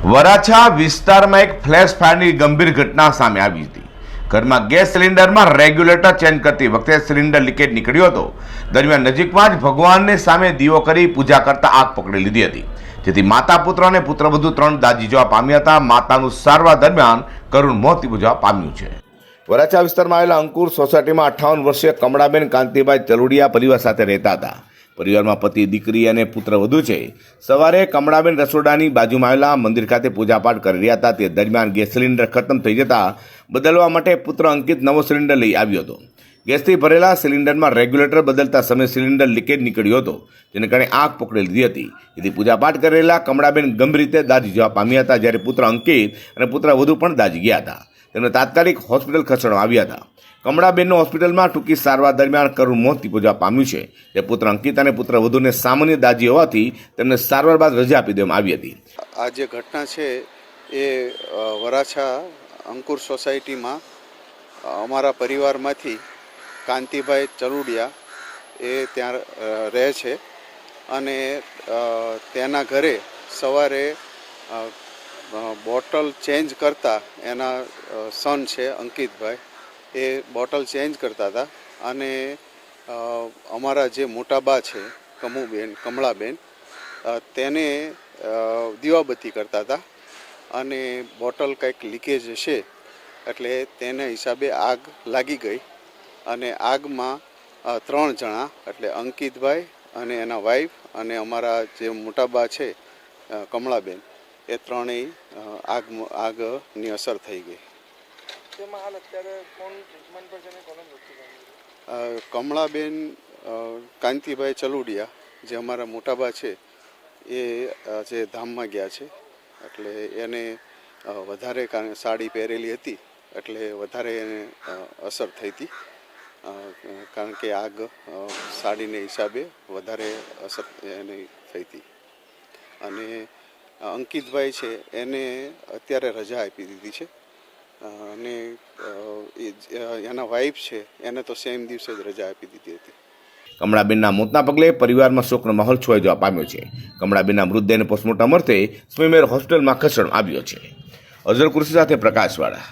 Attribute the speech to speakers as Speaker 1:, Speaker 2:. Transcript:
Speaker 1: વરાછા વિસ્તારમાં એક ફ્લેશ ફાયરની ગંભીર ઘટના સામે આવી હતી. ઘરમાં ગેસ સિલિન્ડરમાં રેગ્યુલેટર ચેન્જ કરતી વખતે સિલિન્ડર લીકેજ નીકળ્યો હતો. દરમિયાન નજીકમાં જ ભગવાનને સામે દીવો કરી પૂજા કરતા આગ પકડી લીધી હતી, જેથી માતા પુત્ર અને પુત્રવધુ 3 દાઝી જવા પામ્યા હતા. માતાનું સારવાર દરમિયાન કરુણ મોત નીપજવા પામ્યું છે. વરાછા વિસ્તારમાં આવેલા અંકુર સોસાયટીમાં 58 વર્ષીય કમળાબેન કાંતિભાઈ ચલુડિયા પરિવાર સાથે રહેતા હતા. પરિવારમાં પતિ, દીકરી અને પુત્રવધુ છે. સવારે કમળાબેન રસોડાની બાજુમાં આવેલા મંદિર ખાતે પૂજાપાઠ કરી રહ્યા હતા. તે દરમિયાન ગેસ સિલિન્ડર ખતમ થઈ જતા બદલવા માટે પુત્ર અંકિત નવો સિલિન્ડર લઈ આવ્યો હતો. ગેસથી ભરેલા સિલિન્ડરમાં રેગ્યુલેટર બદલતા સમયે સિલિન્ડર લીકેજ નીકળ્યો હતો, જેને કારણે આગ પકડી લીધી હતી. જેથી પૂજાપાઠ કરેલા કમળાબેન ગંભીર રીતે દાઝી જવા પામ્યા હતા, જ્યારે પુત્ર અંકિત અને પુત્રવધુ પણ દાઝી ગયા હતા. તેમને તાત્કાલિક હોસ્પિટલ ખસેડવામાં આવ્યા હતા. કમળાબેનનું હોસ્પિટલમાં ટૂંકી સારવાર દરમિયાન કરુણ મોત નીપજવા પામ્યું છે. તે પુત્ર અંકિત અને પુત્રવધુને સામાન્ય દાઝી હોવાથી તેમને સારવાર બાદ રજા આપી દેવામાં આવી હતી.
Speaker 2: આ જે ઘટના છે એ વરાછા અંકુર સોસાયટીમાં અમારા પરિવારમાંથી કાંતિભાઈ ચલુડિયા એ ત્યાં રહે છે અને તેના ઘરે સવારે બોટલ ચેન્જ કરતા એના સન છે અંકિતભાઈ, એ બોટલ ચેન્જ કરતા હતા અને અમારા જે મોટા બા છે કમળાબેન તેને દીવાબત્તી કરતા હતા અને બોટલ કંઈક લીકેજ છે એટલે તેના હિસાબે આગ લાગી ગઈ અને આગમાં 3 જણા એટલે અંકિતભાઈ અને એના વાઈફ અને અમારા જે મોટા બા છે કમળાબેન, એ ત્રણેય આગની અસર થઈ ગઈ. કમળાબેન કાંતિભાઈ ચલુડિયા જે અમારા મોટાબા છે એ જે ધામમાં ગયા છે એટલે એને વધારે સાડી પહેરેલી હતી એટલે વધારે એને અસર થઈ હતી, કારણ કે આગ સાડીને હિસાબે વધારે અસર એને થઈ હતી. અને અંકિતભાઈ છે એને અત્યારે રજા આપી દીધી છે અને એના વાઈફ છે એને તો સેમ દિવસે જ રજા આપી દીધી હતી.
Speaker 1: કમળાબેનના મોતના પગલે પરિવારમાં શોકનો માહોલ છવાઈ જવા પામ્યો છે. કમળાબેનના મૃતદેહને પોસ્ટમોર્ટમ અર્થે સ્મીમેર હોસ્પિટલમાં ખસેડવામાં આવ્યો છે. અઝર કુર્સી સાથે પ્રકાશવાળા.